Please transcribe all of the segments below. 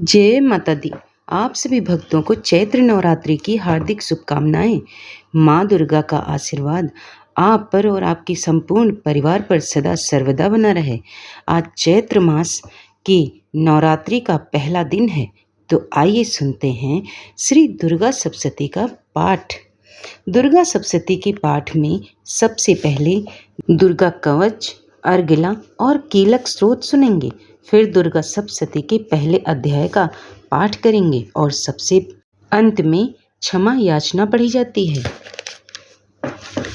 जय माता दी। आप सभी भक्तों को चैत्र नवरात्रि की हार्दिक शुभकामनाएं। माँ दुर्गा का आशीर्वाद आप पर और आपकी संपूर्ण परिवार पर सदा सर्वदा बना रहे। आज चैत्र मास की नवरात्रि का पहला दिन है, तो आइए सुनते हैं श्री दुर्गा सप्तशती का पाठ। दुर्गा सप्तशती के पाठ में सबसे पहले दुर्गा कवच, अर्गिला और कीलक स्रोत सुनेंगे। फिर दुर्गा सप्तशती के पहले अध्याय का पाठ करेंगे और सबसे अंत में क्षमा याचना पढ़ी जाती है।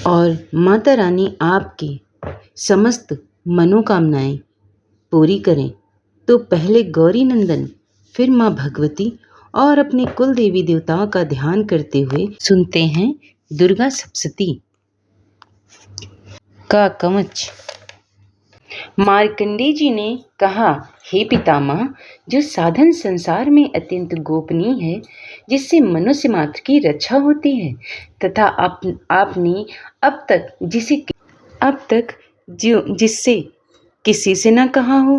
और माता रानी आपकी समस्त मनोकामनाएं पूरी करें। तो पहले गौरी नंदन, फिर माँ भगवती और अपने कुल देवी देवताओं का ध्यान करते हुए सुनते हैं दुर्गा सप्तशती का कवच। मार्कंडेय जी ने कहा, हे पितामह, जो साधन संसार में अत्यंत गोपनीय है, जिससे मनुष्य मात्र की रक्षा होती है, तथा आपने अब तक जिससे किसी से न कहा हो।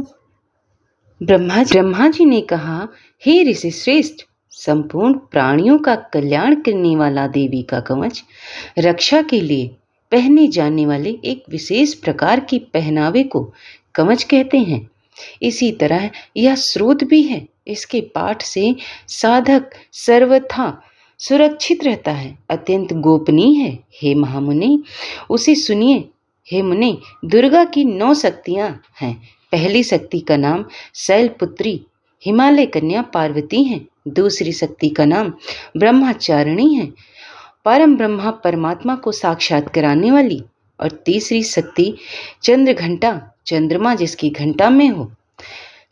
ब्रह्मा जी ने कहा, हे ऋषि श्रेष्ठ, संपूर्ण प्राणियों का कल्याण करने वाला देवी का कवच रक्षा के लिए पहने जाने वाले एक विशेष प्रकार की पहनावे को कवच कहते हैं। इसी तरह यह स्रोत भी है। इसके पाठ से साधक सर्वथा सुरक्षित रहता है, अत्यंत गोपनीय है। हे महामुनि, उसे सुनिए। हे मुनि, दुर्गा की 9 शक्तियां हैं। पहली शक्ति का नाम शैलपुत्री हिमालय कन्या पार्वती है। दूसरी शक्ति का नाम ब्रह्मचारिणी है, परम ब्रह्मा परमात्मा को साक्षात कराने वाली। और तीसरी शक्ति चंद्र घंटा, चंद्रमा जिसकी घंटा में हो।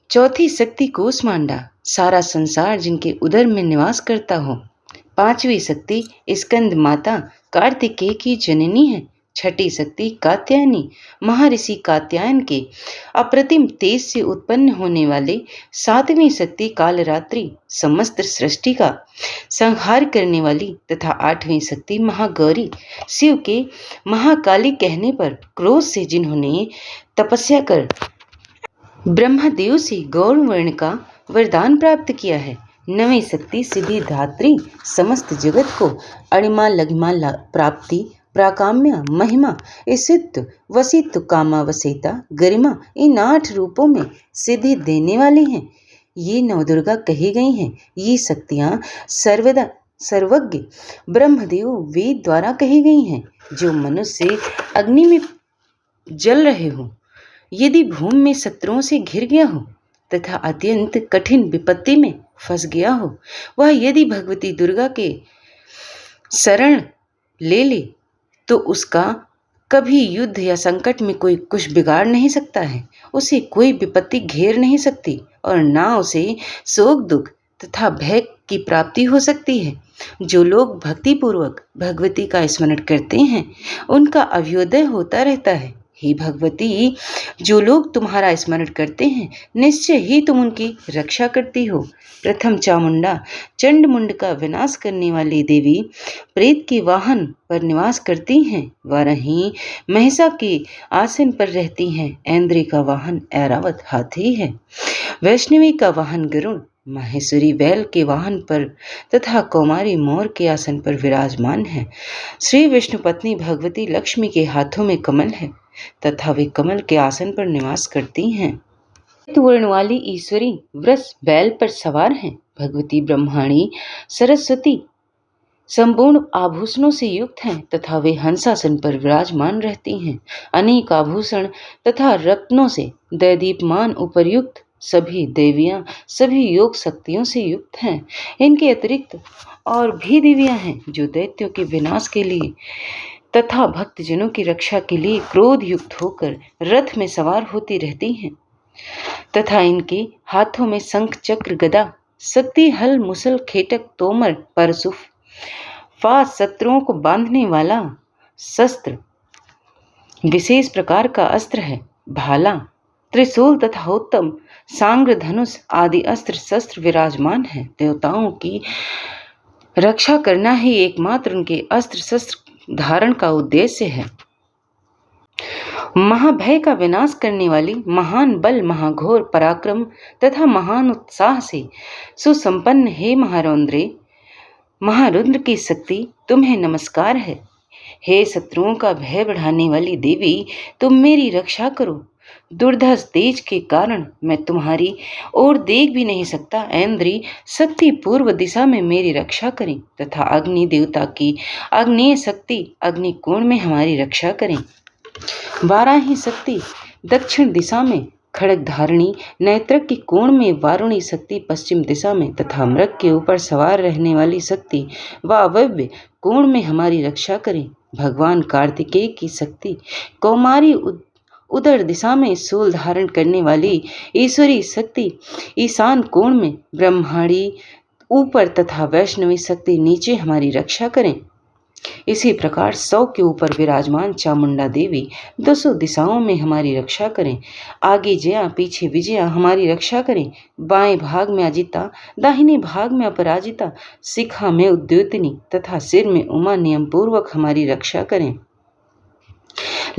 चौथी शक्ति कूष्मांडा, सारा संसार जिनके उदर में निवास करता हो। पांचवी शक्ति स्कंद माता, कार्तिकेय की जननी है। छठी शक्ति कात्यायनी, महर्षि कात्यायन के अप्रतिम तेज से उत्पन्न होने वाले। सातवीं शक्ति कालरात्रि, समस्त सृष्टि का संहार करने वाली। तथा आठवीं शक्ति महागौरी, शिव के महाकाली कहने पर क्रोध से जिन्होंने तपस्या कर ब्रह्मदेव से गौर वर्ण का वरदान प्राप्त किया है। नवीं शक्ति सिद्धिदात्री, समस्त जगत को अणिमा लघिमा प्राप्ति, प्राकाम्य, महिमा, ईशित्व, वसित्व, कामावसेता, गरिमा, इन 8 रूपों में सिद्धि देने वाली हैं। ये नवदुर्गा कही गई हैं। ये शक्तियां सर्वज्ञ ब्रह्मदेव वेद द्वारा कही गई हैं। जो मनुष्य अग्नि में जल रहे हो, यदि भूमि में शत्रुओं से घिर गया हो तथा अत्यंत कठिन विपत्ति में फंस गया हो, वह यदि भगवती दुर्गा के शरण ले ले तो उसका कभी युद्ध या संकट में कोई कुछ बिगाड़ नहीं सकता है। उसे कोई विपत्ति घेर नहीं सकती और ना उसे शोक दुख तथा भय की प्राप्ति हो सकती है। जो लोग भक्तिपूर्वक भगवती का स्मरण करते हैं, उनका अभ्युदय होता रहता है। हे भगवती, जो लोग तुम्हारा स्मरण करते हैं, निश्चय ही तुम उनकी रक्षा करती हो। प्रथम चामुंडा, चंड मुंड का विनाश करने वाली देवी प्रेत के वाहन पर निवास करती हैं। वहीं महिषा के आसन पर रहती हैं। ऐन्द्री का वाहन ऐरावत हाथी है। वैष्णवी का वाहन गरुड़, माहेश्वरी बैल के वाहन पर तथा कौमारी मोर के आसन पर विराजमान है। श्री विष्णु पत्नी भगवती लक्ष्मी के हाथों में कमल है तथा वे कमल के आसन पर निवास करती हैं। वर्ण वाली ईश्वरी वृष बैल पर सवार हैं। भगवती ब्रह्माणी सरस्वती संपूर्ण आभूषणों से युक्त हैं तथा वे हंसासन पर विराजमान रहती हैं। अनेक आभूषण तथा रत्नों से दैदीप्यमान उपर्युक्त सभी देवियां सभी योग शक्तियों से युक्त हैं। इनके अतिरिक्त और भी देवियां हैं जो दैत्यों के विनाश के लिए तथा भक्तजनों की रक्षा के लिए क्रोध युक्त होकर रथ में सवार होती रहती हैं। तथा इनके हाथों में शंख चक्र गदा शक्ति हल मुसल खेटक तोमर परशुफ फास शत्रुओं को बांधने वाला शस्त्र विशेष प्रकार का अस्त्र है। भाला, त्रिशूल तथा उत्तम सांग्र धनुष आदि अस्त्र शस्त्र विराजमान हैं। देवताओं की रक्षा करना ही एकमात्र उनके अस्त्र शस्त्र धारण का उद्देश्य है। महाभय का विनाश करने वाली, महान बल, महाघोर पराक्रम तथा महान उत्साह से सुसंपन्न हे महारौद्रे, महारुद्र की शक्ति, तुम्हें नमस्कार है। हे शत्रुओं का भय बढ़ाने वाली देवी, तुम मेरी रक्षा करो। दुर्धर्ष तेज के कारण मैं तुम्हारी ओर देख भी नहीं सकता। ऐन्द्री शक्ति पूर्व दिशा में मेरी रक्षा करें तथा अग्नि देवता की आग्नेय शक्ति अग्निकोण में हमारी रक्षा करें। वाराही शक्ति दक्षिण दिशा में, खड़ग धारणी नेत्रक के कोण में, वारुणी शक्ति पश्चिम दिशा में तथा मृग के ऊपर सवार रहने वाली शक्ति वायव्य कोण में हमारी रक्षा करें। भगवान कार्तिकेय की शक्ति कौमारी उदर दिशा में, शूल धारण करने वाली ईश्वरी शक्ति ईशान कोण में, ब्रह्माणी ऊपर तथा वैष्णवी शक्ति नीचे हमारी रक्षा करें। इसी प्रकार 100 के ऊपर विराजमान चामुंडा देवी 200 दिशाओं में हमारी रक्षा करें। आगे जया, पीछे विजया हमारी रक्षा करें। बाएं भाग में अजिता, दाहिने भाग में अपराजिता, शिखा में उद्योतनी तथा सिर में उमा नियम पूर्वक हमारी रक्षा करें।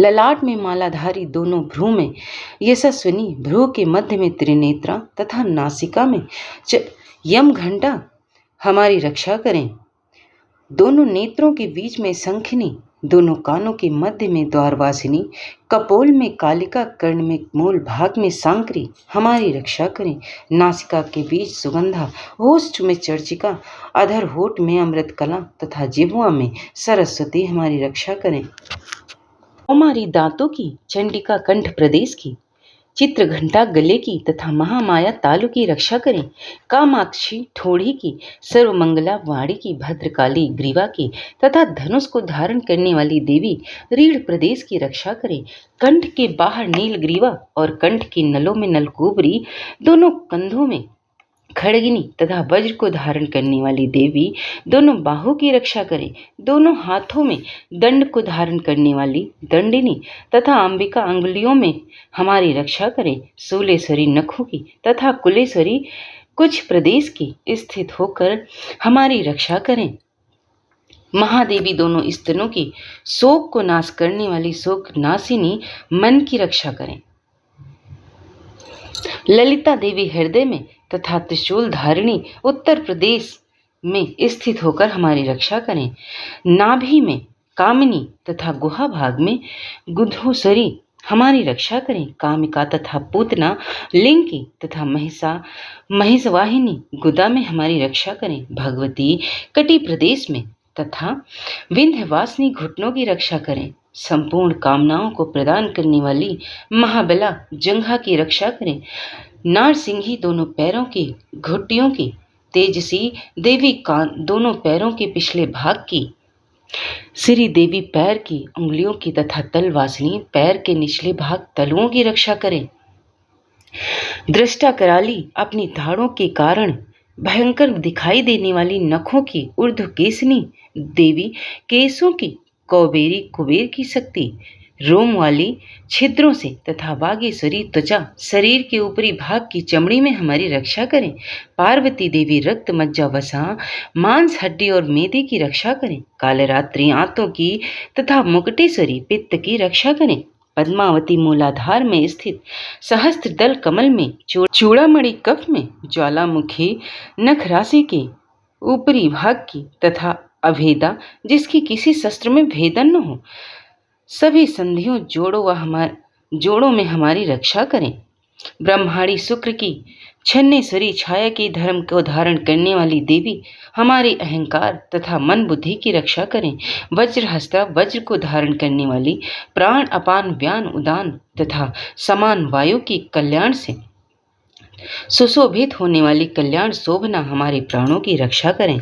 ललाट में मालाधारी, दोनों भ्रू में यशस्विनी, भ्रू के मध्य में त्रिनेत्रा तथा नासिका में यम घंटा हमारी रक्षा करें। दोनों नेत्रों के बीच में शंखिनी, दोनों कानों के मध्य में द्वारवासिनी, कपोल में कालिका, कर्ण में मूल भाग में सांकरी हमारी रक्षा करें। नासिका के बीच सुगंधा, होष्ठ में चर्चिका, अधर होठ में अमृत कला तथा जिह्वा में सरस्वती हमारी रक्षा करें। कौमारी दांतों की, चंडिका कंठ प्रदेश की, चित्रघंटा गले की तथा महामाया तालु की रक्षा करें। कामाक्षी ठोड़ी की, सर्वमंगला वाणी की, भद्रकाली ग्रीवा की तथा धनुष को धारण करने वाली देवी रीढ़ प्रदेश की रक्षा करें। कंठ के बाहर नील ग्रीवा और कंठ के नलों में नलकुबरी, दोनों कंधों में खड़गिनी तथा वज्र को धारण करने वाली देवी दोनों बाहों की रक्षा करें। दोनों हाथों में दंड को धारण करने वाली दंडिनी तथा अंबिका अंगुलियों में हमारी रक्षा करें। शूलेश्वरी नखों की तथा कुलेश्वरी कुछ प्रदेश की स्थित होकर हमारी रक्षा करें। महादेवी दोनों स्तनों की, शोक को नाश करने वाली शोक नाशिनी मन की रक्षा करें। ललिता देवी हृदय में तथा त्रिशूल धारिणी उत्तर प्रदेश में स्थित होकर हमारी रक्षा करें। नाभि में कामिनी तथा गुहा भाग में गुद्धोसरी हमारी रक्षा करें। कामिका तथा पूतना लिंगी तथा महिषवाहिनी गुदा में हमारी रक्षा करें। भगवती कटी प्रदेश में तथा विंध्यवासिनी घुटनों की रक्षा करें। संपूर्ण कामनाओं को प्रदान करने वाली महाबला जंघा की रक्षा करें। नारसिंही दोनों पैरों की, घुटियों की, तेजसी देवी कान दोनों पैरों के पिछले भाग की, श्री देवी पैर की, उंगलियों की तथा तलवासिनी पैर के निचले भाग तलुओं की रक्षा करें। दृष्टा कराली अपनी धाड़ों के कारण भयंकर दिखाई देने वाली नखों की, ऊर्ध्वकेशिनी देवी केशों की, कौबेरी कुबेर की शक्ति, रोम वाली छिद्रों से तथा बागेश्वरी त्वचा शरीर के ऊपरी भाग की चमड़ी में हमारी रक्षा करें। पार्वती देवी रक्त, मज्जा, वसा, मांस, हड्डी और मेदे की रक्षा करें। कालरात्रि आंतों की तथा मुकुटेश्वरी पित्त की रक्षा करें। पद्मावती मूलाधार में स्थित सहस्त्र दल कमल में, चूड़ामणि कफ में, ज्वालामुखी नख राशि के ऊपरी भाग की तथा अभेदा जिसकी किसी शस्त्र में भेदन न हो, सभी संधियों जोड़ों में हमारी रक्षा करें। ब्रह्माणी शुक्र की, छन्नेश्वरी छाया की धर्म को धारण करने वाली देवी हमारे अहंकार तथा मन बुद्धि की रक्षा करें। वज्रहस्ता वज्र को धारण करने वाली, प्राण अपान व्यान उदान तथा समान वायु की कल्याण से सुशोभित होने वाली कल्याण शोभना हमारे प्राणों की रक्षा करें।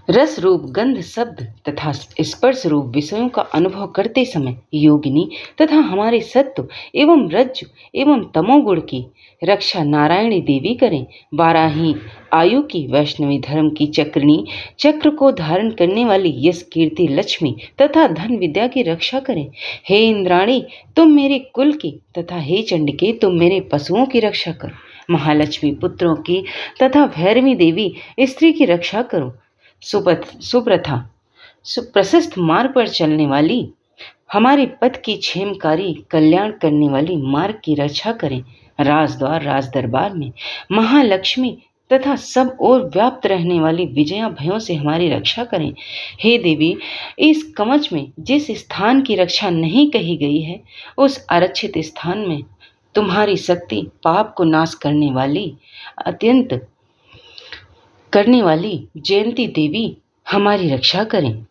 रस रूप, गंध, शब्द तथा स्पर्श रूप विषयों का अनुभव करते समय योगिनी तथा हमारे सत्व एवं रज्जु एवं तमोगुण की रक्षा नारायणी देवी करें। वाराही आयु की, वैष्णवी धर्म की चक्रिणी चक्र को धारण करने वाली यश, कीर्ति, लक्ष्मी तथा धन विद्या की रक्षा करें। हे इंद्राणी, तुम मेरे कुल की तथा हे चंडिके तुम मेरे पशुओं की रक्षा करो। महालक्ष्मी पुत्रों की तथा भैरवी देवी स्त्री की रक्षा करो। सुप्रथा प्रशस्त मार्ग पर चलने वाली हमारे पथ की क्षेमकारी कल्याण करने वाली मार्ग की रक्षा करें। राजद्वार राज दरबार में महालक्ष्मी तथा सब ओर व्याप्त रहने वाली विजया भयों से हमारी रक्षा करें। हे देवी, इस कवच में जिस स्थान की रक्षा नहीं कही गई है, उस आरक्षित स्थान में तुम्हारी शक्ति पाप को नाश करने वाली अत्यंत करने वाली जयंती देवी हमारी रक्षा करें।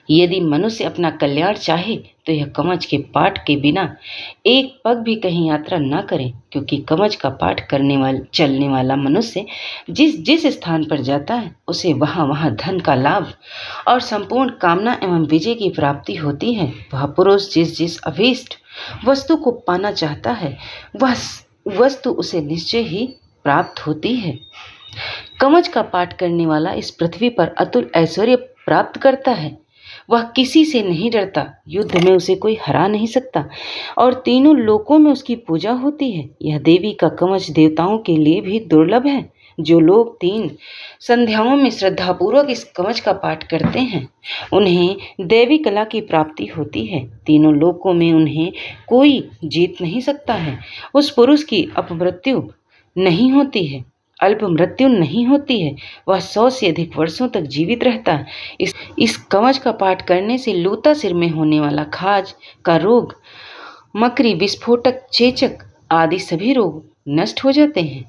यदि मनुष्य अपना कल्याण चाहे तो यह कवच के पाठ के बिना एक पग भी कहीं यात्रा न करे, क्योंकि कवच का पाठ करने वाला चलने वाला मनुष्य जिस जिस स्थान पर जाता है उसे वहाँ वहाँ धन का लाभ और संपूर्ण कामना एवं विजय की प्राप्ति होती है। वह पुरुष जिस जिस अभीष्ट वस्तु को पाना चाहता है वह वस्तु उसे निश्चय ही प्राप्त होती है। कवच का पाठ करने वाला इस पृथ्वी पर अतुल ऐश्वर्य प्राप्त करता है। वह किसी से नहीं डरता, युद्ध में उसे कोई हरा नहीं सकता और तीनों लोकों में उसकी पूजा होती है। यह देवी का कवच देवताओं के लिए भी दुर्लभ है। जो लोग 3 संध्याओं में श्रद्धापूर्वक इस कवच का पाठ करते हैं उन्हें देवी कला की प्राप्ति होती है। तीनों लोकों में उन्हें कोई जीत नहीं सकता है। उस पुरुष की अपमृत्यु नहीं होती है, अल्प मृत्यु नहीं होती है, वह 100 से अधिक वर्षों तक जीवित रहता है। इस कवच का पाठ करने से लूता सिर में होने वाला खाज का रोग, मकरी, विस्फोटक, चेचक आदि सभी रोग नष्ट हो जाते हैं।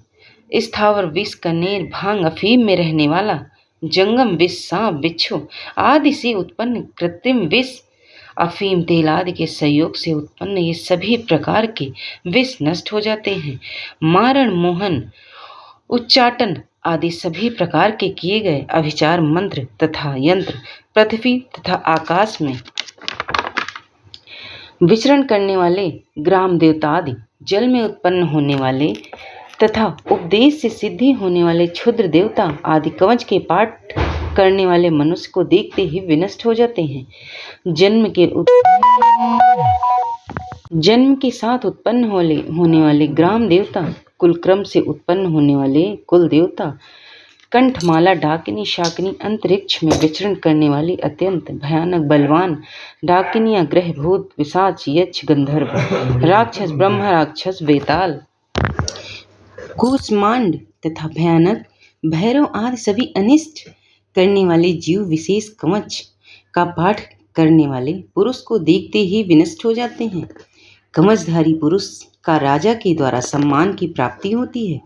स्थावर विष, कनेर, भांग, अफीम में रहने वाला जंगम विष, सांप, बिच्छू आदि से उत्पन्न कृत्रिम विष, अफीम तेल आदि के संयोग से उत्पन्न ये सभी प्रकार के विष नष्ट हो जाते हैं। मारण, मोहन, उच्चाटन आदि सभी प्रकार के किए गए अभिचार मंत्र तथा यंत्र पृथ्वी तथा आकाश में विचरण करने वाले ग्राम देवता आदि, जल में उत्पन्न होने वाले तथा उपदेश से सिद्धि होने वाले क्षुद्र देवता आदि कवच के पाठ करने वाले मनुष्य को देखते ही विनष्ट हो जाते हैं। जन्म के साथ उत्पन्न होने वाले ग्राम देवता, कुलक्रम से उत्पन्न होने वाले कुल देवता, कंठमाला, डाकिनी, शाकिनी, अंतरिक्ष में विचरण करने वाली अत्यंत भयानक बलवान डाकिनियां, ग्रह, भूत, पिशाच, यक्ष, गंधर्व, राक्षस, ब्रह्म राक्षस, बेताल, कूष्मांड तथा भयानक भैरव आदि सभी अनिष्ट करने वाले जीव विशेष कवच का पाठ करने वाले पुरुष को देखते ही विनष्ट हो जाते हैं। कवचधारी पुरुष का राजा के द्वारा सम्मान की प्राप्ति होती है।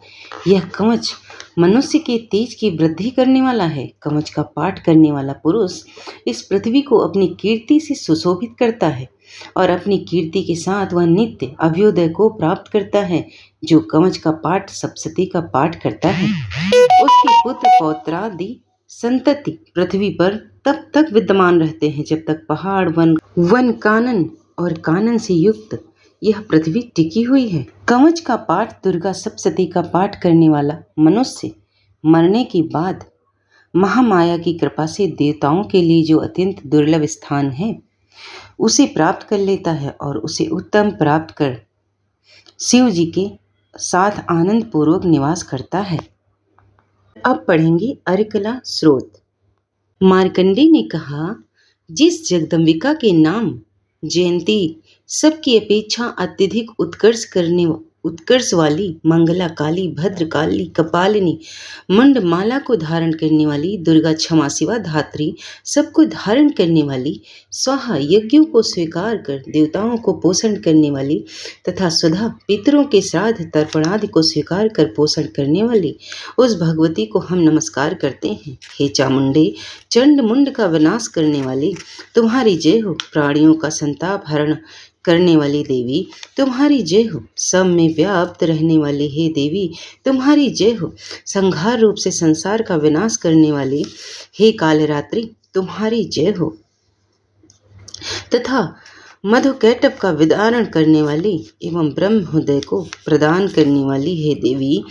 यह कवच मनुष्य के तेज की वृद्धि करने वाला है। कवच का पाठ करने वाला पुरुष इस पृथ्वी को अपनी कीर्ति से सुशोभित करता है और अपनी कीर्ति के साथ वह नित्य अभ्युदय को प्राप्त करता है। जो कवच का पाठ सप्तशती का पाठ करता है उसके पुत्र पौत्रादि संतति पृथ्वी पर तब तक विद्यमान रहते हैं जब तक पहाड़, वन कानन और कानन से युक्त यह पृथ्वी टिकी हुई है। कवच का पाठ दुर्गा सप्तशती का पाठ करने वाला मनुष्य मरने के बाद महामाया की कृपा से देवताओं के लिए जो अत्यंत दुर्लभ स्थान है उसे प्राप्त कर लेता है और उसे उत्तम प्राप्त कर शिव जी के साथ आनंद पूर्वक निवास करता है। अब पढ़ेंगे अर्कला स्रोत। मार्कंडे ने कहा, जिस जगदम्बिका के नाम जयंती सबकी अपेक्षा अत्यधिक उत्कर्ष वाली मंगला काली, भद्रकाली, कपालिनी, मुंडमाला को धारण करने वाली दुर्गा, क्षमा शिवा धात्री, सबको धारण करने वाली, स्वाहा यज्ञों को स्वीकार कर देवताओं को पोषण करने वाली तथा सुधा पितरों के श्राद्ध तर्पण आदि को स्वीकार कर पोषण करने वाली उस भगवती को हम नमस्कार करते हैं। हे चामुंडे, चंड मुंड का विनाश करने वाली, तुम्हारी जय हो। प्राणियों का संताप हरण करने वाली देवी, तुम्हारी जय हो। सब में व्याप्त रहने वाली हे देवी, तुम्हारी जय हो। संहार रूप से संसार का विनाश करने वाली हे कालरात्रि, तुम्हारी जय हो। तथा मधुकैटभ का विदारण करने वाली एवं ब्रह्म हृदय को प्रदान करने वाली हे देवी,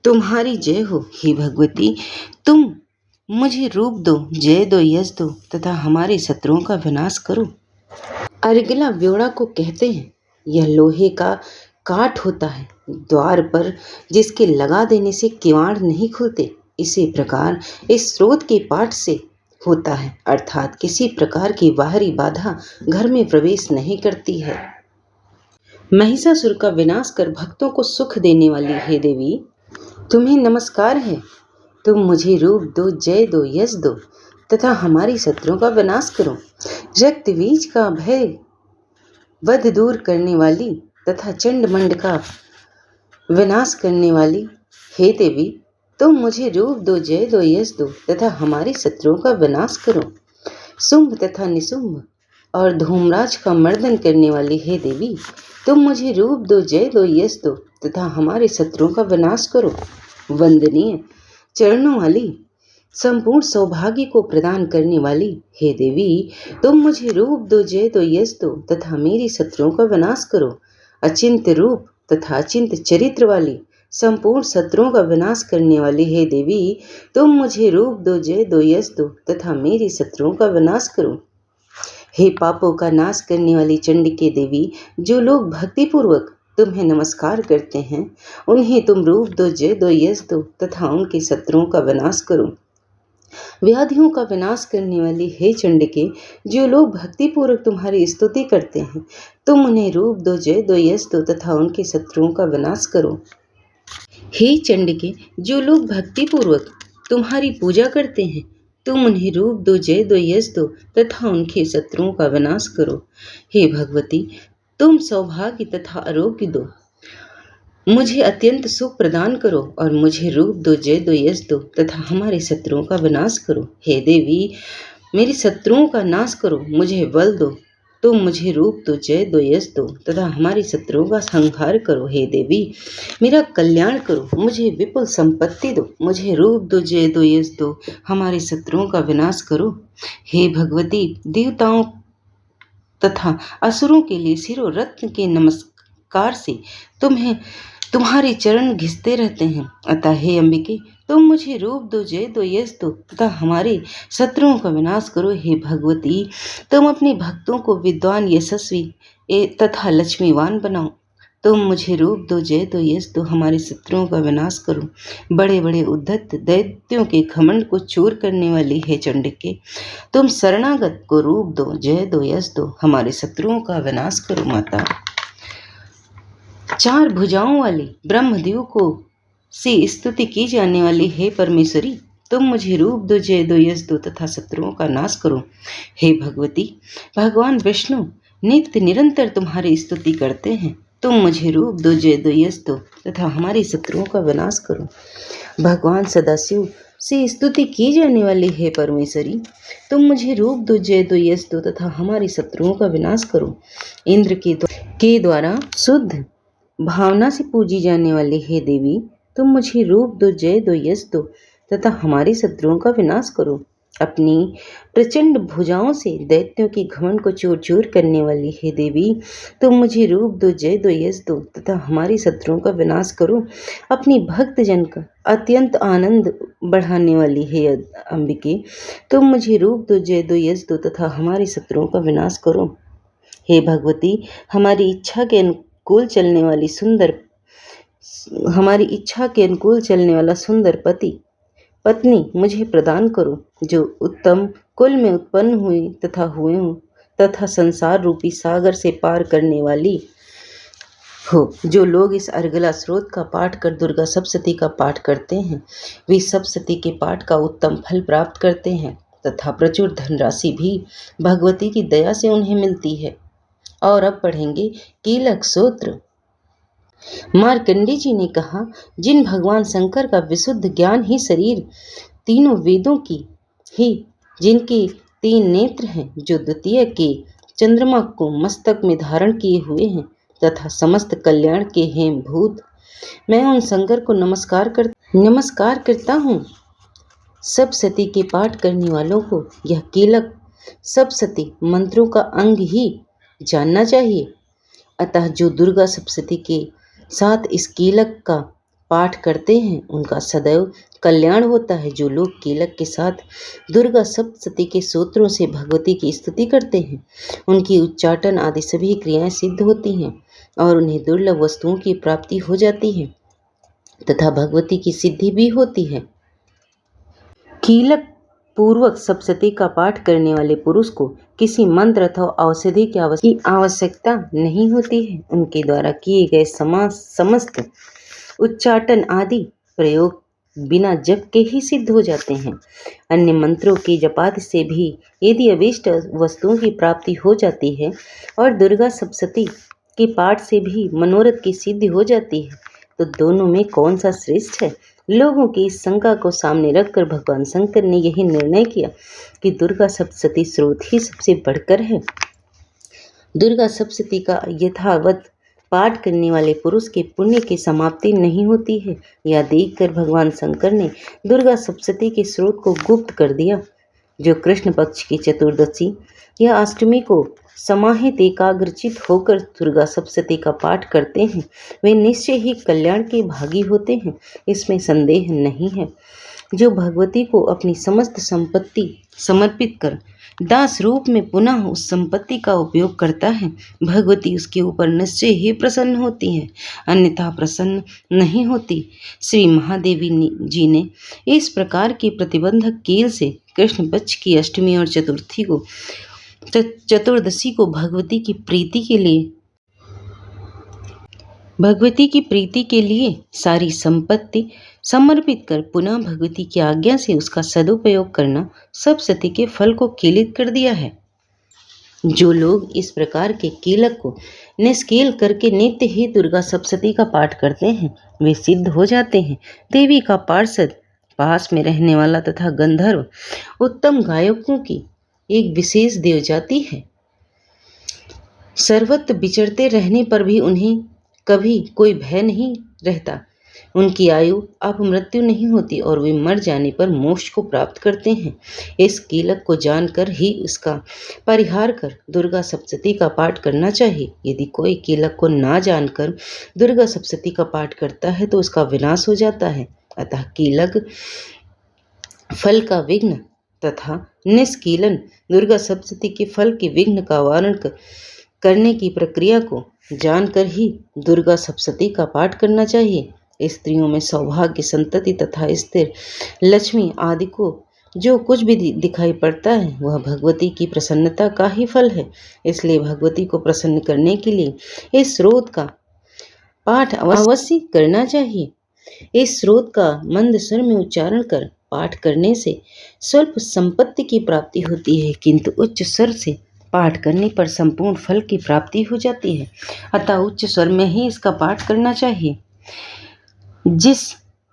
तुम्हारी जय हो। हे भगवती, तुम मुझे रूप दो, जय दो, यश दो तथा हमारे शत्रुओं का विनाश करो। अर्गला व्योड़ा को कहते हैं। यह लोहे का काठ होता है, द्वार पर जिसके लगा देने से किवाड़ नहीं खुलते। इसी प्रकार इस स्रोत के पाठ से होता है, अर्थात किसी प्रकार की बाहरी बाधा घर में प्रवेश नहीं करती है। महिषासुर का विनाश कर भक्तों को सुख देने वाली हे देवी, तुम्हें नमस्कार है। तुम मुझे रूप दो, जय दो, यश दो तथा हमारी शत्रुओं का विनाश करो। रक्त बीज का भय वध दूर करने वाली तथा चंडमंड का विनाश करने वाली हे देवी, तुम मुझे रूप दो, जय दो, यश दो तथा हमारी शत्रुओं का विनाश करो। शुंभ तथा निशुंभ और धूम्राज का मर्दन करने वाली हे देवी, तुम मुझे रूप दो, जय दो, यश दो तथा हमारे शत्रुओं का विनाश करो। वंदनीय चरणों वाली, संपूर्ण सौभाग्य को प्रदान करने वाली हे देवी, तुम मुझे रूप दो, जय दो, यश दो तथा मेरी शत्रुओं का विनाश करो। अचिंत रूप तथा अचिंत चरित्र वाली, संपूर्ण शत्रुओं का विनाश करने वाली हे देवी, तुम मुझे रूप दो, जय दो, यश दो तथा मेरी शत्रुओं का विनाश करो। हे पापों का नाश करने वाली चंडिके देवी, जो लोग भक्तिपूर्वक तुम्हें नमस्कार करते हैं, उन्हें तुम रूप दो, जय दो, यश दो तथा उनके शत्रुओं का विनाश करो। व्याधियों का विनाश करने वाली हे चंडिके, जो लोग भक्तिपूर्वक तुम्हारी स्तुति करते हैं, तुम उन्हें रूप दो, जय दो, यश दो तथा उनके शत्रुओं का विनाश करो। हे चंडिके, जो लोग भक्तिपूर्वक तुम्हारी पूजा करते हैं, तुम उन्हें रूप दो, जय दो, यश दो तथा उनके शत्रुओं का विनाश करो। हे भगवती, तुम सौभाग्य तथा आरोग्य दो, मुझे अत्यंत सुख प्रदान करो और मुझे रूप दो, जय दो, यश दो तथा हमारे शत्रुओं का विनाश करो। हे देवी, मेरे शत्रुओं का नाश करो, मुझे बल दो, तुम मुझे रूप दो, जय दो, यश दो तथा हमारे शत्रुओं का संहार करो। हे देवी, मेरा कल्याण करो, मुझे विपुल संपत्ति दो, मुझे रूप दो, जय दो, यश दो, हमारे शत्रुओं का विनाश करो। हे भगवती, देवताओं तथा असुरों के लिए सिरो रत्न के नमस्कार से तुम्हारे चरण घिसते रहते हैं, अतः हे अंबिके, तुम मुझे रूप दो, जय दो, यश दो तथा हमारे शत्रुओं का विनाश करो। हे भगवती, तुम अपने भक्तों को विद्वान, यशस्वी तथा लक्ष्मीवान बनाओ। तुम मुझे रूप दो, जय दो, यश दो, हमारे शत्रुओं का विनाश करो। बड़े बड़े उद्धत दैत्यों के घमंड को चूर करने वाली हे चंडिके, तुम शरणागत को रूप दो, जय दो, यश दो, हमारे शत्रुओं का विनाश करो। माता, चार भुजाओं वाली ब्रह्मदेव को से स्तुति की जाने वाली हे परमेश्वरी, तुम मुझे रूप दो, जय दो, यश दो तथा शत्रुओं का नाश करो। हे भगवती, भगवान विष्णु नित्य निरंतर तुम्हारी स्तुति करते हैं, तुम मुझे रूप दो, जय दो, यश दो तथा हमारे शत्रुओं का विनाश करो। भगवान सदाशिव से स्तुति की जाने वाली हे परमेश्वरी, तुम मुझे रूप दो, जय दो, यश दो तथा हमारे शत्रुओं का विनाश करो। इंद्र के द्वारा शुद्ध भावना से पूजी जाने वाली हे देवी, तुम मुझे रूप दो, जय दो, यश दो तथा हमारे शत्रुओं का विनाश करो। अपनी प्रचंड भुजाओं से दैत्यों के घमंड को चूर चूर करने वाली हे देवी, तुम मुझे रूप दो, जय दो, यश दो तथा हमारे शत्रुओं का विनाश करो। अपनी भक्त जन का अत्यंत आनंद बढ़ाने वाली हे अंबिके, तुम मुझे रूप दो, जय दो, यश दो तथा हमारे शत्रुओं का विनाश करो। हे भगवती, हमारी इच्छा के अनुकूल चलने वाला सुंदर पत्नी मुझे प्रदान करो, जो उत्तम कुल में उत्पन्न हुए तथा संसार रूपी सागर से पार करने वाली हो। जो लोग इस अर्गला स्रोत का पाठ कर दुर्गा सप्तशती का पाठ करते हैं, वे सप्तशती के पाठ का उत्तम फल प्राप्त करते हैं तथा प्रचुर धनराशि भी भगवती की दया से उन्हें मिलती है। और अब पढ़ेंगे कीलक सूत्र। मार्कंडे जी ने कहा, जिन भगवान शंकर का विशुद्ध ज्ञान ही शरीर तीनों वेदों की ही, जिनके 3 नेत्र हैं, जो द्वितीय के चंद्रमा को मस्तक में धारण किए हुए हैं तथा समस्त कल्याण के हैं भूत, मैं उन शंकर को नमस्कार करता हूँ। सप्तशती के पाठ करने वालों को यह कीलक सप्तशती मंत्रों का अंग ही जानना चाहिए। अतः जो दुर्गा सप्तशती के साथ इस कीलक का पाठ करते हैं, उनका सदैव कल्याण होता है। जो लोग कीलक के साथ दुर्गा सप्तशती के सूत्रों से भगवती की स्तुति करते हैं, उनकी उच्चाटन आदि सभी क्रियाएं सिद्ध होती हैं और उन्हें दुर्लभ वस्तुओं की प्राप्ति हो जाती है तथा भगवती की सिद्धि भी होती है। कीलक पूर्वक सप्तशती का पाठ करने वाले पुरुष को किसी मंत्र अथवा औषधि की आवश्यकता नहीं होती है। उनके द्वारा किए गए समस्त उच्चाटन आदि प्रयोग बिना जप के ही सिद्ध हो जाते हैं। अन्य मंत्रों की जपादि से भी यदि अभीष्ट वस्तुओं की प्राप्ति हो जाती है और दुर्गा सप्तशती के पाठ से भी मनोरथ की सिद्धि हो जाती है, तो दोनों में कौन सा श्रेष्ठ है? लोगों की इस शंका को सामने रखकर भगवान शंकर ने यही निर्णय किया कि दुर्गा सप्तशती स्रोत ही सबसे बढ़कर है। दुर्गा सप्तशती का यथावत पाठ करने वाले पुरुष के पुण्य की समाप्ति नहीं होती है। यह देखकर भगवान शंकर ने दुर्गा सप्तशती के स्रोत को गुप्त कर दिया। जो कृष्ण पक्ष की चतुर्दशी या अष्टमी को समाहित एकाग्रचित होकर दुर्गा सप्तशती का पाठ करते हैं, वे निश्चय ही कल्याण के भागी होते हैं, इसमें संदेह नहीं है। जो भगवती को अपनी समस्त संपत्ति समर्पित कर दास रूप में पुनः उस संपत्ति का उपयोग करता है, भगवती उसके ऊपर निश्चय ही प्रसन्न होती है, अन्यथा प्रसन्न नहीं होती। श्री महादेवी जी ने इस प्रकार के प्रतिबंधक कील से कृष्ण पक्ष की अष्टमी और चतुर्दशी को भगवती की प्रीति के लिए सारी संपत्ति समर्पित कर पुनः भगवती की आज्ञा से उसका सदुपयोग करना सप्तशती के फल को कीलित कर दिया है। जो लोग इस प्रकार के कीलक को निष्कील करके नित्य ही दुर्गा सप्तशती का पाठ करते हैं, वे सिद्ध हो जाते हैं। देवी का पार्षद, पास में रहने वाला तथा गंधर्व उत्तम गायकों की एक विशेष देवजाति है। सर्वत्र विचरते रहने पर भी उन्हें कभी कोई भय नहीं रहता। उनकी आयु अपमृत्यु नहीं होती और वे मर जाने पर मोक्ष को प्राप्त करते हैं। इस कीलक को जानकर ही इसका परिहार कर दुर्गा सप्तशती का पाठ करना चाहिए। यदि कोई कीलक को ना जानकर दुर्गा सप्तशती का पाठ करता है तो उसका विनाश हो जाता है। अतः कीलक फल का विघ्न तथा निष्कीलन दुर्गा सप्तशती के फल के विघ्न का वारण करने की प्रक्रिया को जानकर ही दुर्गा सप्तशती का पाठ करना चाहिए। स्त्रियों में सौभाग्य, संतति तथा स्थिर लक्ष्मी आदि को जो कुछ भी दिखाई पड़ता है वह भगवती की प्रसन्नता का ही फल है। इसलिए भगवती को प्रसन्न करने के लिए इस स्रोत का पाठ अवश्य करना चाहिए। इस स्रोत का मंद स्वर में उच्चारण कर पाठ करने से स्वल्प संपत्ति की प्राप्ति होती है, किंतु उच्च स्वर से पाठ करने पर संपूर्ण फल की प्राप्ति हो जाती है। अतः उच्च स्वर में ही इसका पाठ करना चाहिए। जिस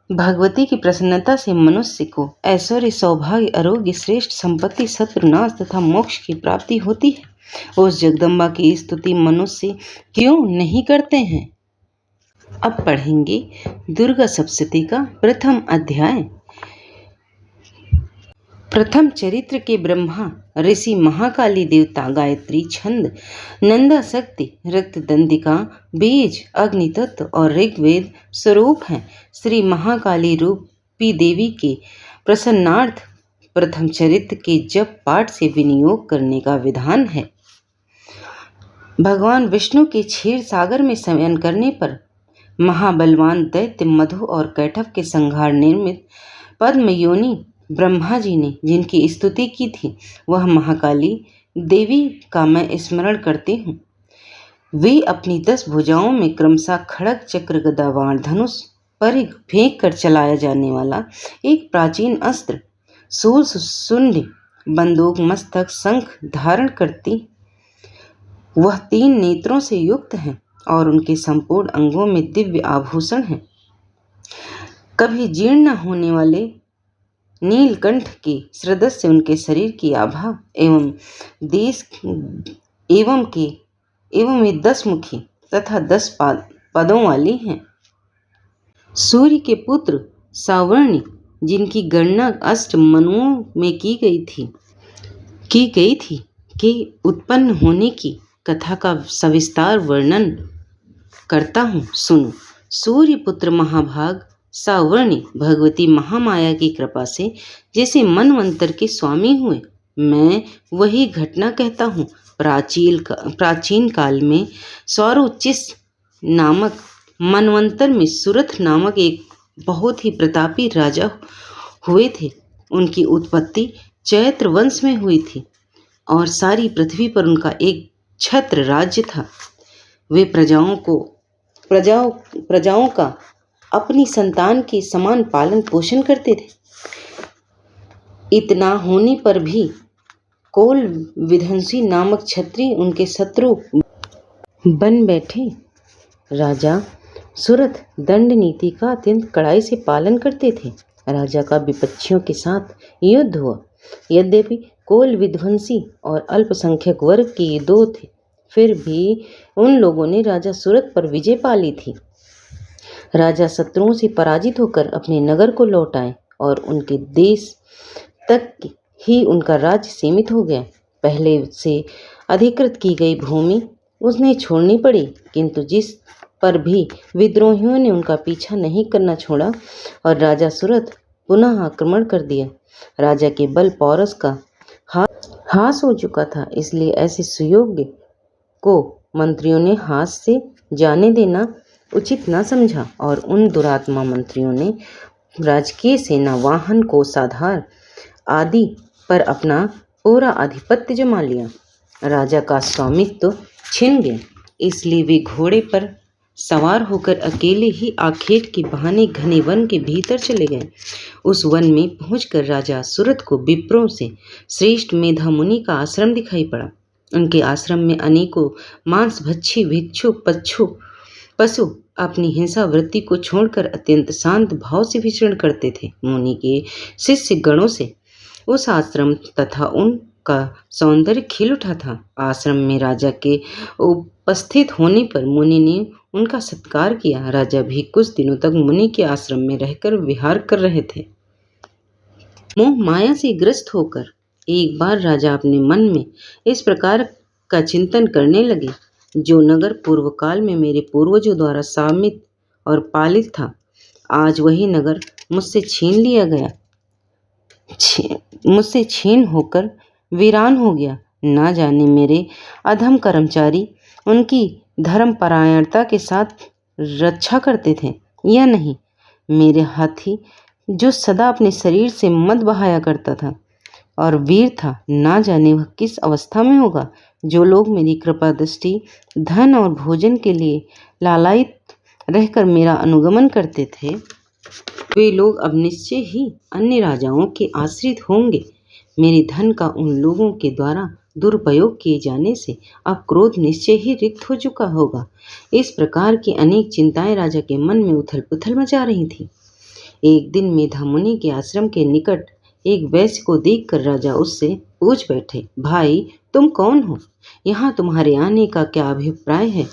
भगवती की प्रसन्नता से मनुष्य को ऐश्वर्य, सौभाग्य, आरोग्य, श्रेष्ठ संपत्ति, शत्रुनाश तथा मोक्ष की प्राप्ति होती है, उस जगदम्बा की स्तुति मनुष्य क्यों नहीं करते हैं। अब पढ़ेंगे दुर्गा सप्तशती का प्रथम अध्याय। प्रथम चरित्र के ब्रह्मा ऋषि महाकाली देवता गायत्री छंद, नंदा शक्ति, रक्तदंडिका, बीज, अग्नि तत्व और ऋग्वेद स्वरूप हैं। श्री महाकाली रूपी देवी के प्रसन्नार्थ प्रथम चरित्र के जप पाठ से विनियोग करने का विधान है। भगवान विष्णु के क्षीर सागर में शयन करने पर महाबलवान दैत्य मधु और कैटभ के संहार निर्मित पद्म योनि ब्रह्मा जी ने जिनकी स्तुति की थी, वह महाकाली देवी का मैं स्मरण करती हूँ। वे अपनी 10 भुजाओं में क्रमशः खड़ग, चक्र, गदा, बाण, धनुष, परिघ फेंक कर चलाया जाने वाला एक प्राचीन अस्त्र, शूल, सुंड, बंदूक, मस्तक, शंख धारण करती। वह 3 नेत्रों से युक्त हैं और उनके संपूर्ण अंगों में दिव्य आभूषण हैं। कभी जीर्ण न होने वाले नीलकंठ के सदृश उनके शरीर की आभा एवं वे 10 मुखी तथा 10 पदों वाली हैं। सूर्य के पुत्र सावर्णी, जिनकी गणना अष्ट मनुओं में की गई थी के उत्पन्न होने की कथा का सविस्तार वर्णन करता हूँ, सुनो। सूर्य पुत्र महाभाग सावर्णी भगवती महामाया की कृपा से जैसे मनवंतर के स्वामी हुए, मैं वही घटना कहता हूँ। प्राचीन काल में सौरोचिस नामक मनवंतर में सुरथ नामक एक बहुत ही प्रतापी राजा हुए थे। उनकी उत्पत्ति चैत्र वंश में हुई थी और सारी पृथ्वी पर उनका एक छत्र राज्य था। वे प्रजाओं का अपनी संतान के समान पालन पोषण करते थे। इतना होने पर भी कोल विध्वंसी नामक क्षत्रिय उनके शत्रु बन बैठे। राजा सुरथ दंड नीति का अत्यंत कड़ाई से पालन करते थे। राजा का विपक्षियों के साथ युद्ध हुआ। यद्यपि कोल विध्वंसी और अल्पसंख्यक वर्ग के ये दो थे, फिर भी उन लोगों ने राजा सुरथ पर विजय पा ली थी। राजा शत्रुओं से पराजित होकर अपने नगर को लौट आए और उनके देश तक ही उनका राज्य सीमित हो गया। पहले से अधिकृत की गई भूमि उसने छोड़नी पड़ी, किंतु जिस पर भी विद्रोहियों ने उनका पीछा नहीं करना छोड़ा और राजा सुरथ पुनः आक्रमण कर दिया। राजा के बल पौरस का हास हो चुका था, इसलिए ऐसे सुयोग्य को मंत्रियों ने हास से जाने देना उचित न समझा और उन दुरात्मा मंत्रियों ने राजकीय सेना, वाहन, कोषाधार आदि पर अपना पूरा आधिपत्य जमा लिया। राजा का स्वामित्व छिन गया, इसलिए वे घोड़े पर सवार होकर अकेले ही आखेट के बहाने घने वन के भीतर चले गए। उस वन में पहुंचकर राजा सुरथ को विप्रों से श्रेष्ठ मेधा मुनि का आश्रम दिखाई पड़ा। उनके आश्रम में अनेकों मांसभक्षी भिक्षुक पशु अपनी हिंसा वृत्ति को छोड़कर अत्यंत शांत भाव से विचरण करते थे। मुनि के शिष्य गणों से उस आश्रम तथा उनका सौंदर्य खिल उठा था। आश्रम में राजा के उपस्थित होने पर मुनि ने उनका सत्कार किया। राजा भी कुछ दिनों तक मुनि के आश्रम में रहकर विहार कर रहे थे। मोह माया से ग्रस्त होकर एक बार राजा अपने मन में इस प्रकार का चिंतन करने लगे, जो नगर पूर्व काल में मेरे पूर्वजों द्वारा सामित और पालित था, आज वही नगर मुझसे छीन होकर वीरान हो गया। ना जाने मेरे अधम कर्मचारी उनकी धर्मपरायणता के साथ रक्षा करते थे या नहीं। मेरे हाथी जो सदा अपने शरीर से मद बहाया करता था और वीर था, ना जाने वह किस अवस्था में होगा। जो लोग मेरी कृपा दृष्टि, धन और भोजन के लिए लालायित रहकर मेरा अनुगमन करते थे, वे लोग अब निश्चय ही अन्य राजाओं के आश्रित होंगे। मेरे धन का उन लोगों के द्वारा दुरुपयोग किए जाने से अब क्रोध निश्चय ही रिक्त हो चुका होगा। इस प्रकार की अनेक चिंताएं राजा के मन में उथल पुथल मचा रही थी। एक दिन मेधा मुनि के आश्रम के निकट एक वैश्य को देखकर राजा उससे पूछ बैठे, भाई तुम कौन हो? यहाँ तुम्हारे आने का क्या अभिप्राय है?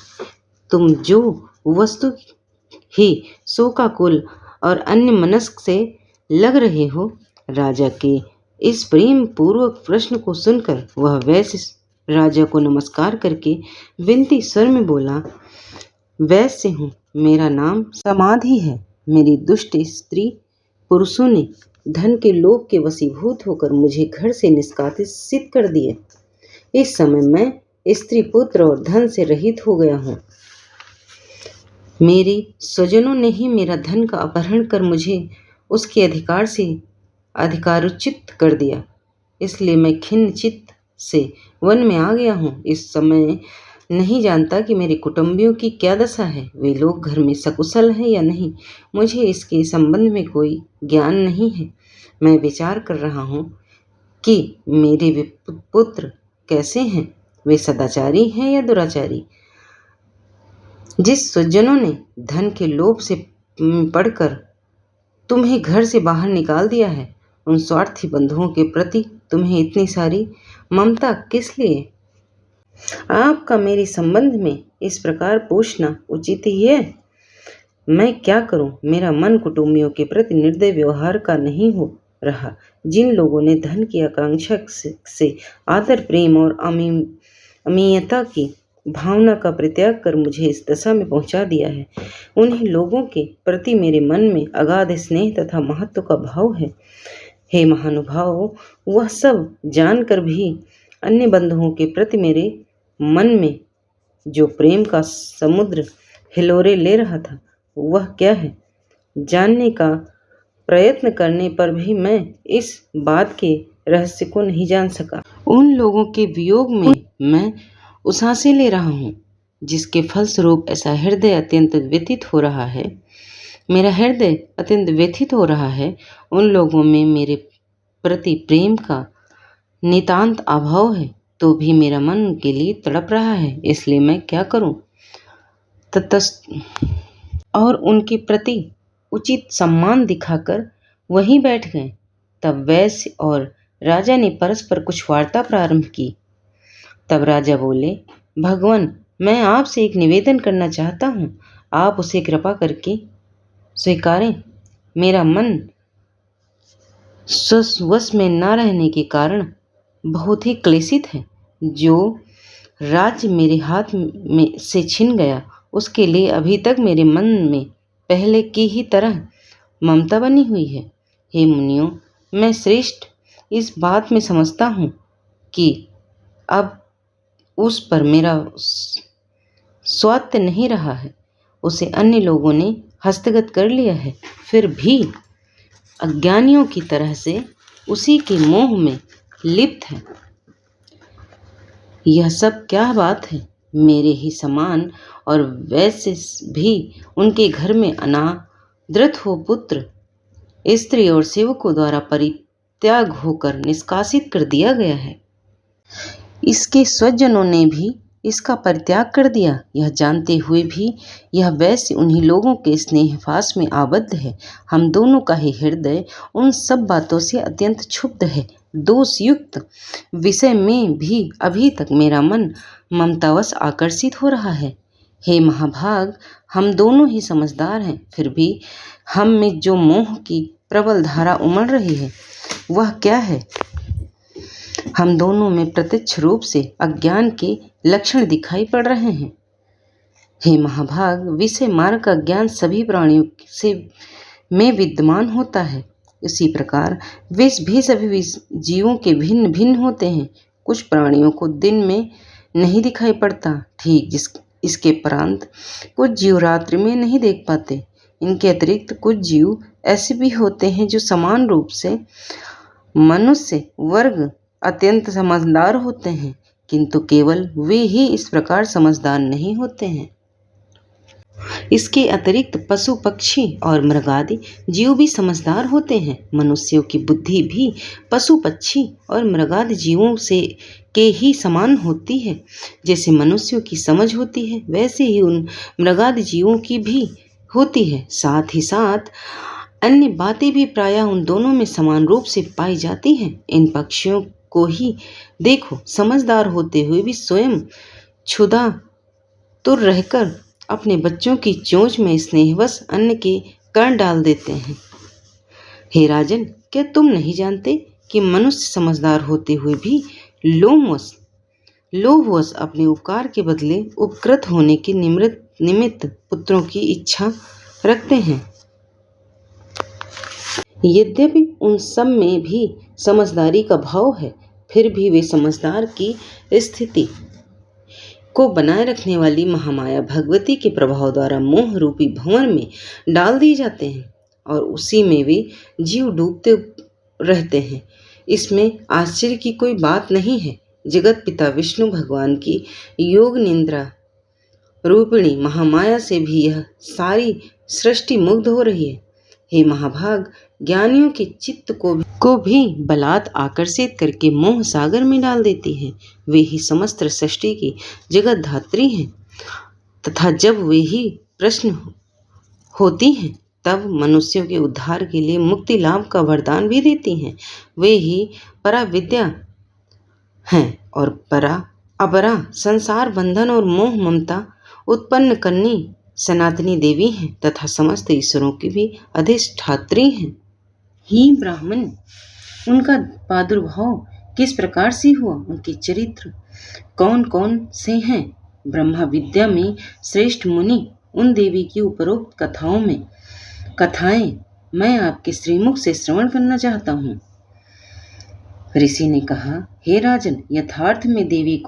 तुम जो वस्तु ही शोकाकुल और अन्य मनस्क से लग रहे हो। राजा के इस प्रेम पूर्वक प्रश्न को सुनकर वह वैश्य राजा को नमस्कार करके विनती स्वर में बोला, वैश्य हूँ, मेरा नाम समाधि है। मेरी दुष्ट स्त्री पुरुषों ने धन के लोभ के वशीभूत होकर मुझे घर से निष्कासित कर दिए। इस समय मैं स्त्री, पुत्र और धन से रहित हो गया हूँ। मेरे स्वजनों ने ही मेरा धन का अपहरण कर मुझे उसके अधिकार से अधिकारोच्युत कर दिया, इसलिए मैं खिन्न चित्त से वन में आ गया हूँ। इस समय नहीं जानता कि मेरे कुटुंबियों की क्या दशा है, वे लोग घर में सकुशल हैं या नहीं। मुझे इसके संबंध में कोई ज्ञान नहीं है। मैं विचार कर रहा हूँ कि मेरे पुत्र कैसे हैं, वे सदाचारी हैं या दुराचारी। जिस स्वजनों ने धन के लोभ से पड़कर तुम्हें घर से बाहर निकाल दिया है, उन स्वार्थी बंधुओं के प्रति तुम्हें इतनी सारी ममता किस लिए? आपका मेरे संबंध में इस प्रकार पूछना उचित ही है। मैं क्या करूं? मेरा मन कुटुंबियों के प्रति निर्दय व्यवहार का नहीं हो रहा। जिन लोगों ने धन की आकांक्षा से आदर, प्रेम और अमीयता की भावना का परित्याग कर मुझे इस दशा में पहुंचा दिया है, उन्हीं लोगों के प्रति मेरे मन में अगाध स्नेह तथा महत्व का भाव है। हे महानुभाव, वह सब जानकर भी अन्य बंधुओं के प्रति मेरे मन में जो प्रेम का समुद्र हिलोरे ले रहा था, वह क्या है? जानने का प्रयत्न करने पर भी मैं इस बात के रहस्य को नहीं जान सका। उन लोगों के वियोग में मैं उसासे ले रहा हूँ, जिसके फलस्वरूप ऐसा हृदय अत्यंत व्यथित हो रहा है। मेरा हृदय अत्यंत व्यथित हो रहा है। उन लोगों में मेरे प्रति प्रेम का नितांत अभाव है, तो भी मेरा मन उनके लिए तड़प रहा है। इसलिए मैं क्या करूं? ततस्त और उनके प्रति उचित सम्मान दिखाकर वहीं बैठ गए। तब वैश्य और राजा ने परस्पर कुछ वार्ता प्रारंभ की। तब राजा बोले, भगवान, मैं आपसे एक निवेदन करना चाहता हूँ, आप उसे कृपा करके स्वीकारें। मेरा मन स्ववश में न रहने के कारण बहुत ही क्लेशित है। जो राज्य मेरे हाथ में से छिन गया, उसके लिए अभी तक मेरे मन में पहले की ही तरह ममता बनी हुई है। हे मुनियों, मैं श्रेष्ठ इस बात में समझता हूँ कि अब उस पर मेरा स्वात्य नहीं रहा है, उसे अन्य लोगों ने हस्तगत कर लिया है। फिर भी अज्ञानियों की तरह से उसी के मोह में लिप्त है। यह सब क्या बात है? मेरे ही समान और वैसे भी उनके घर में अनादृत हो पुत्र, स्त्री और सेवकों द्वारा परित्याग होकर निष्कासित कर दिया गया है। इसके स्वजनों ने भी इसका परित्याग कर दिया। यह जानते हुए भी यह वैश्य उन्हीं लोगों के स्नेहफास में आबद्ध है। हम दोनों का ही हृदय उन सब बातों से अत्यंत क्षुब्ध है। दोषयुक्त विषय में भी अभी तक मेरा मन ममतावश आकर्षित हो रहा है। हे महाभाग, हम दोनों ही समझदार हैं, फिर भी हम में जो मोह की प्रबल धारा उमड़ रही है, वह क्या है? हम दोनों में प्रत्यक्ष रूप से अज्ञान के लक्षण दिखाई पड़ रहे हैं। हे महाभाग, विषय मार्ग का ज्ञान सभी प्राणियों से में विद्यमान होता है। इसी प्रकार विष भी सभी जीवों के भिन्न भिन्न होते हैं। कुछ प्राणियों को दिन में नहीं दिखाई पड़ता, ठीक इसके उपरांत कुछ जीव रात्रि में नहीं देख पाते। इनके अतिरिक्त कुछ जीव ऐसे भी होते हैं जो समान रूप से मनुष्य वर्ग अत्यंत समझदार होते हैं, किंतु केवल वे ही इस प्रकार समझदार नहीं होते हैं। इसके अतिरिक्त पशु पक्षी और मृगादि जीव भी समझदार होते हैं। मनुष्यों की बुद्धि भी पशु पक्षी और मृगादि जीवों से के ही समान होती है। जैसे मनुष्यों की समझ होती है, वैसे ही उन मृगादि जीवों की भी होती है। साथ ही साथ अन्य बातें भी प्रायः उन दोनों में समान रूप से पाई जाती हैं। इन पक्षियों को ही देखो, समझदार होते हुए भी स्वयं क्षुधा तुर रहकर अपने बच्चों की चोंच में स्नेहवश अन्न के कण डाल देते हैं। हे राजन, क्या तुम नहीं जानते कि मनुष्य समझदार होते हुए भी लोभवश अपने उपकार के बदले उपकृत होने के निमित्त पुत्रों की इच्छा रखते हैं? यद्यपि उन सब में भी समझदारी का भाव है, फिर भी वे समझदार की स्थिति को बनाए रखने वाली महामाया भगवती के प्रभाव द्वारा मोह रूपी भंवर में डाल दिए जाते हैं और उसी में वे जीव डूबते रहते हैं। इसमें आश्चर्य की कोई बात नहीं है। जगत पिता विष्णु भगवान की योग निद्रा रूपिणी महामाया से भी यह सारी सृष्टि मुग्ध हो रही है। हे महाभाग, ज्ञानियों के चित्त को भी बलात् आकर्षित करके मोह सागर में डाल देती है। वे ही समस्त सृष्टि की जगत धात्री हैं तथा जब वे ही प्रश्न होती हैं तब मनुष्यों के उद्धार के लिए मुक्ति लाभ का वरदान भी देती हैं। वे ही परा विद्या हैं और परा अपरा संसार बंधन और मोह ममता उत्पन्न करनी सनातनी देवी हैं तथा समस्त ईश्वरों की भी अधिष्ठात्री हैं। ही ब्राह्मण, उनका प्रादुर्भाव किस प्रकार से हुआ? उनके चरित्र कौन कौन से हैं? ब्रह्मा विद्या में श्रेष्ठ मुनि उन देवी की उपरोक्त कथाएं मैं आपके श्रीमुख से श्रवण करना चाहता हूँ। ऋषि ने कहा, हे राजन, यथार्थ में देवी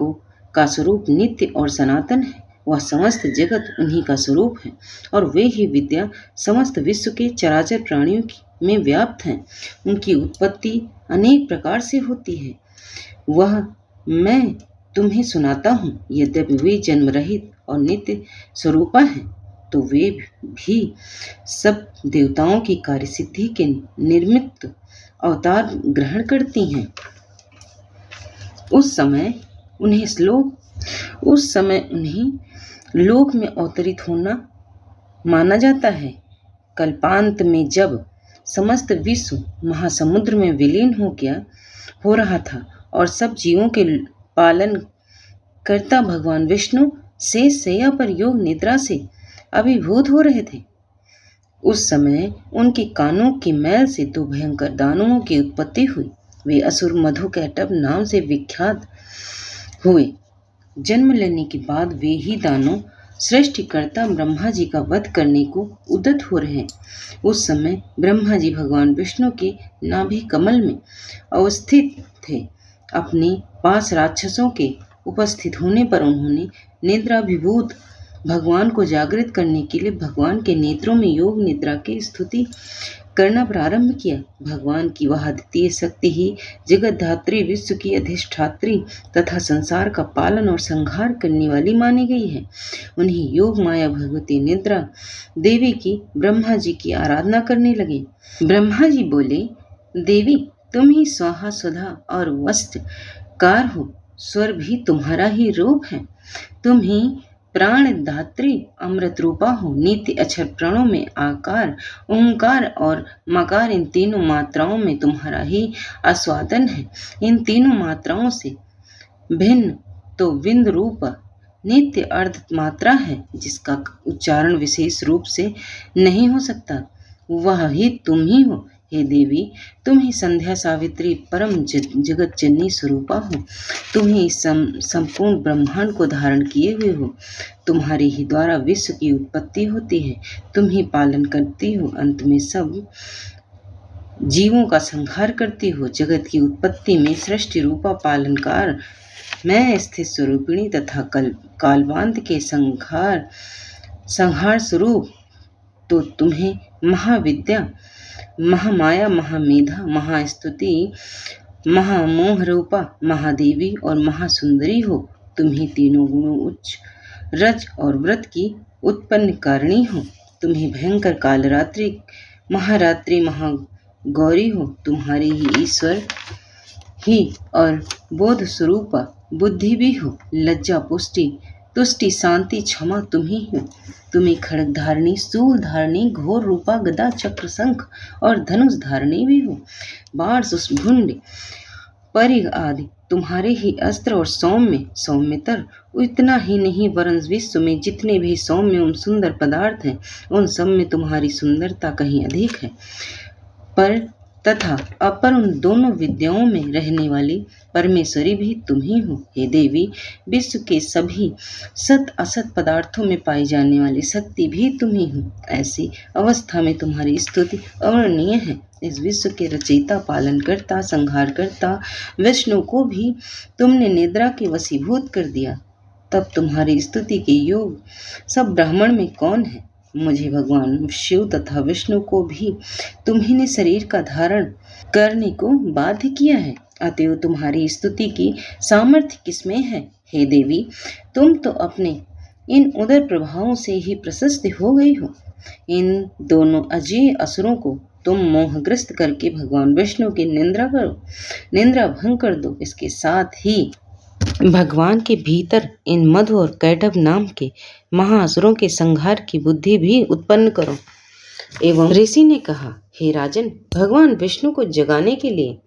का स्वरूप नित्य और सनातन है। वह समस्त जगत उन्हीं का स्वरूप है और वे ही विद्या समस्त विश्व के चराचर प्राणियों की में व्याप्त हैं। उनकी उत्पत्ति अनेक प्रकार से होती है, वह मैं तुम्हें सुनाता हूँ। यद्यपि वे जन्म रहित और नित्य स्वरूपा हैं, तो वे भी सब देवताओं की कार्यसिद्धि के निर्मित अवतार ग्रहण करती हैं। उस समय उन्हें लोक में अवतरित होना माना जाता है। कल्पांत में जब समस्त विश्व महासमुद्र में विलीन हो रहा था और सब जीवों के पालन करता भगवान विष्णु शेष शैया पर योग निद्रा से अभिभूत हो रहे थे, उस समय उनके कानों की मैल से दो भयंकर दानवों की उत्पत्ति हुई। वे असुर मधुकैटभ नाम से विख्यात हुए। जन्म लेने के बाद वे ही दानव सृष्टिकर्ता ब्रह्मा जी का वध करने को उद्यत हो रहे। उस समय ब्रह्मा जी भगवान विष्णु के नाभि कमल में अवस्थित थे। अपने पास राक्षसों के उपस्थित होने पर उन्होंने निद्राभिभूत भगवान को जागृत करने के लिए भगवान के नेत्रों में योग निद्रा की स्तुति करना प्रारंभ किया। भगवान की वह अद्वितीय शक्ति ही जगतधात्री, विश्व की अधिष्ठात्री तथा संसार का पालन और संहार करने वाली मानी गई है। उन्हीं योग माया भगवती निद्रा देवी की ब्रह्मा जी की आराधना करने लगे। ब्रह्मा जी बोले, देवी तुम ही स्वाहा सुधा और वस्त्रकार हो, स्वर भी तुम्हारा ही रूप है। तुम ही प्राण धात्री अमृत रूपा हो। नित्य अक्षर प्रणों में आकार, ओंकार और मकार, इन तीनों मात्राओं में तुम्हारा ही आस्वादन है। इन तीनों मात्राओं से भिन्न तो विंद रूप नित्य अर्ध मात्रा है, जिसका उच्चारण विशेष रूप से नहीं हो सकता। वह ही तुम ही हो। हे देवी, तुम ही संध्या सावित्री परम जगत जननी स्वरूपा हो। तुम ही संपूर्ण ब्रह्मांड को धारण किए हुए हो। तुम्हारे ही द्वारा विश्व की उत्पत्ति होती है। तुम ही पालन करती हो, अंत में सब जीवों का संहार करती हो। जगत की उत्पत्ति में सृष्टि रूपा पालनकार मैं स्थित स्वरूपिणी तथा कालबांध के संहार स्वरूप तो तुम्हें महाविद्या, महामाया, महामेधा, महास्तुति, महामोह रूपा महादेवी और महासुंदरी हो। तुम ही तीनों गुणों उच्च रज और व्रत की उत्पन्न कारिणी हो। तुम ही भयंकर कालरात्रि, महारात्रि, महागौरी हो। तुम्हारी ही ईश्वर ही और बोध स्वरूपा बुद्धि भी हो। लज्जा, पुष्टि, तुष्टि, शांति, क्षमा तुम ही हो। तुम्हें खड्ग धारणी, शूल धारणी, घोर रूपा, गदा, चक्र, शंख और धनुष धारणी भी हो। बाण, भुंड, परिघ आदि तुम्हारे ही अस्त्र और सौम्यतर। इतना ही नहीं, वरन विश्व में जितने भी सौम्य एवं सुंदर पदार्थ हैं, उन सब में तुम्हारी सुंदरता कहीं अधिक है। पर तथा अपर उन दोनों विद्याओं में रहने वाली परमेश्वरी भी तुम ही हो। हे देवी, विश्व के सभी सत असत पदार्थों में पाई जाने वाली शक्ति भी तुम ही हो। ऐसी अवस्था में तुम्हारी स्तुति अवर्णनीय है। इस विश्व के रचयिता, पालन करता, संहार करता विष्णु को भी तुमने निद्रा के वशीभूत कर दिया। तब तुम्हारी स्तुति के योग सब ब्राह्मण में कौन है? मुझे भगवान शिव तथा विष्णु को भी तुम्ही ने शरीर का धारण करने को बाध्य किया है। अतएव तुम्हारी स्तुति की सामर्थ्य किसमें है? हे देवी, तुम तो अपने इन उदर प्रभावों से ही प्रशस्त हो गई हो। इन दोनों अजेय असुरों को तुम मोहग्रस्त करके भगवान विष्णु की निंद्रा भंग कर दो। इसके साथ ही भगवान के भीतर इन मधु और कैटभ नाम के महाअसुरों के संहार की बुद्धि भी उत्पन्न करो। एवं ऋषि ने कहा, हे राजन, भगवान विष्णु को जगाने के लिए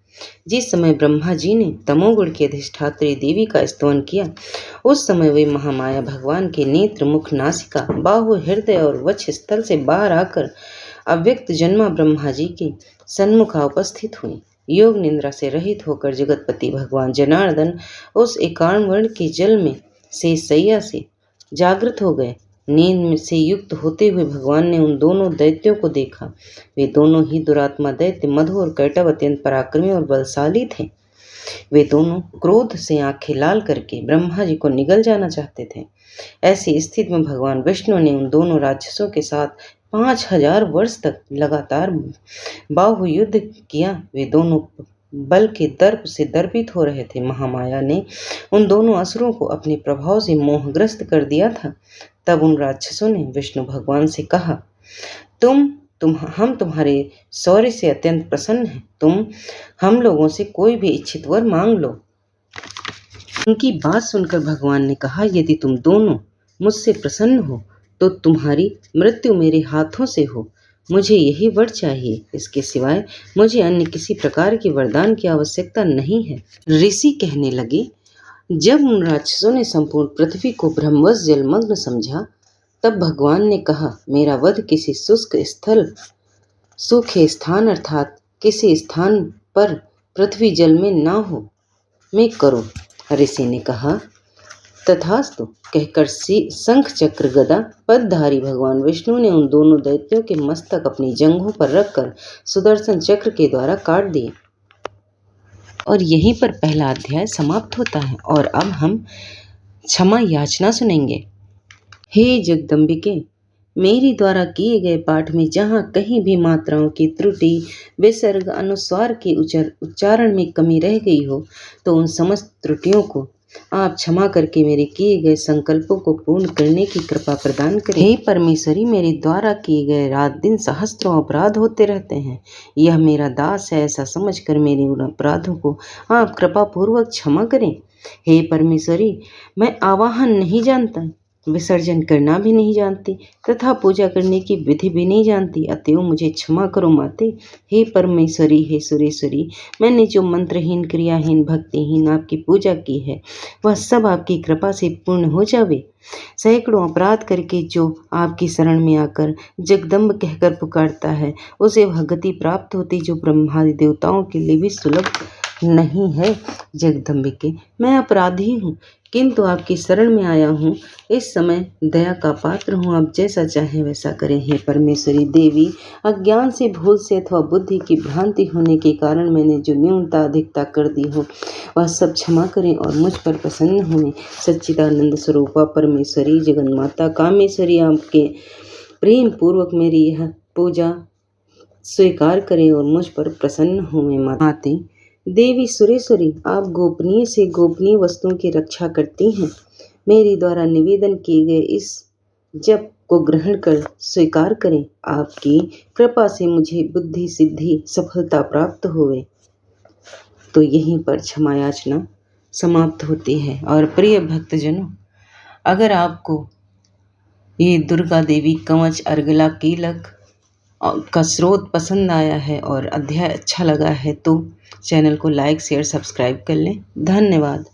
जिस समय ब्रह्मा जी ने तमोगुण की अधिष्ठात्री देवी का स्तवन किया, उस समय वे महामाया भगवान के नेत्र, मुख, नासिका, बाहु, हृदय और वक्ष स्थल से बाहर आकर अव्यक्त जन्मा ब्रह्मा जी के सन्मुख उपस्थित हुई। योग निंद्रा से रहित होकर जगतपति भगवान जनार्दन उस एकार्ण वर्ण के जल में से सैया से जागृत हो गए। नींद से युक्त होते हुए भगवान ने उन दोनों दैत्यों को देखा। वे दोनों ही दुरात्मा दैत्य मधु और कैटभ अत्यंत पराक्रमी और बलशाली थे। वे दोनों क्रोध से आंखें लाल करके ब्रह्मा जी को निगल जाना चाहते थे। ऐसी स्थिति में भगवान विष्णु ने उन दोनों राक्षसों के साथ 5000 वर्ष तक लगातार बाहुयुद्ध किया। वे दोनों बल के दर्प से दर्पित हो रहे थे। महामाया ने उन दोनों असुरों को अपने प्रभाव से मोहग्रस्त कर दिया था। तब उन राक्षसों ने विष्णु भगवान से कहा, हम तुम्हारे शौर्य से अत्यंत प्रसन्न हैं। तुम हम लोगों से कोई भी इच्छित वर मांग लो। उनकी बात सुनकर भगवान ने कहा, यदि तुम दोनों मुझसे प्रसन्न हो तो तुम्हारी मृत्यु मेरे हाथों से हो। मुझे यही वर चाहिए, इसके सिवाय मुझे अन्य किसी प्रकार के वरदान की आवश्यकता नहीं है। ऋषि कहने लगे, जब उन राक्षसों ने संपूर्ण पृथ्वी को ब्रह्मवश जलमग्न समझा, तब भगवान ने कहा, मेरा वध किसी सूखे स्थान अर्थात किसी स्थान पर पृथ्वी जल में ना हो, मैं करूं। ऋषि ने कहा, तथास्तु कहकर शंख चक्र गदा पदधारी भगवान विष्णु ने उन दोनों दैत्यों के मस्तक अपनी जंघों पर रखकर सुदर्शन चक्र के द्वारा काट दिए। और यहीं पर पहला अध्याय समाप्त होता है। और अब हम क्षमा याचना सुनेंगे। हे जगदम्बिके, मेरी द्वारा किए गए पाठ में जहाँ कहीं भी मात्राओं की त्रुटि, विसर्ग, अनुस्वार के उच्चारण में कमी रह गई हो, तो उन समस्त त्रुटियों को आप क्षमा करके मेरे किए गए संकल्पों को पूर्ण करने की कृपा प्रदान करें। हे परमेश्वरी, मेरे द्वारा किए गए रात दिन सहस्त्रों अपराध होते रहते हैं। यह मेरा दास है, ऐसा समझकर मेरे उन अपराधों को आप कृपा पूर्वक क्षमा करें। हे परमेश्वरी, मैं आवाहन नहीं जानता, विसर्जन करना भी नहीं जानती तथा पूजा करने की विधि भी नहीं जानती, अतएव मुझे क्षमा करो माते। हे परमेश्वरी, हे सुरेश्वरी, मैंने जो मंत्रहीन, क्रियाहीन, भक्तिहीन आपकी पूजा की है, वह सब आपकी कृपा से पूर्ण हो जावे। सैकड़ों अपराध करके जो आपकी शरण में आकर जगदम्ब कहकर पुकारता है, उसे वह गति प्राप्त होती जो ब्रह्मादि देवताओं के लिए भी सुलभ नहीं है। जगदम्बिके, मैं अपराधी हूँ, किंतु आपकी शरण में आया हूँ। इस समय दया का पात्र हूँ, आप जैसा चाहें वैसा करें। हे परमेश्वरी देवी, अज्ञान से, भूल से अथवा बुद्धि की भ्रांति होने के कारण मैंने जो न्यूनता अधिकता कर दी हो, वह सब क्षमा करें और मुझ पर प्रसन्न हों। सच्चिदानंद स्वरूपा परमेश्वरी जगन्माता कामेश्वरी, आपके प्रेम पूर्वक मेरी यह पूजा स्वीकार करें और मुझ पर प्रसन्न हों। माते देवी सुरेश्वरी, आप गोपनीय से गोपनीय वस्तुओं की रक्षा करती हैं। मेरी द्वारा निवेदन किए गए इस जप को ग्रहण कर स्वीकार करें। आपकी कृपा से मुझे बुद्धि सिद्धि सफलता प्राप्त होवे। तो यहीं पर क्षमा याचना समाप्त होती है। और प्रिय भक्तजनों, अगर आपको ये दुर्गा देवी कवच अर्गला कीलक का स्रोत पसंद आया है और अध्याय अच्छा लगा है, तो चैनल को लाइक, शेयर, सब्सक्राइब कर लें। धन्यवाद।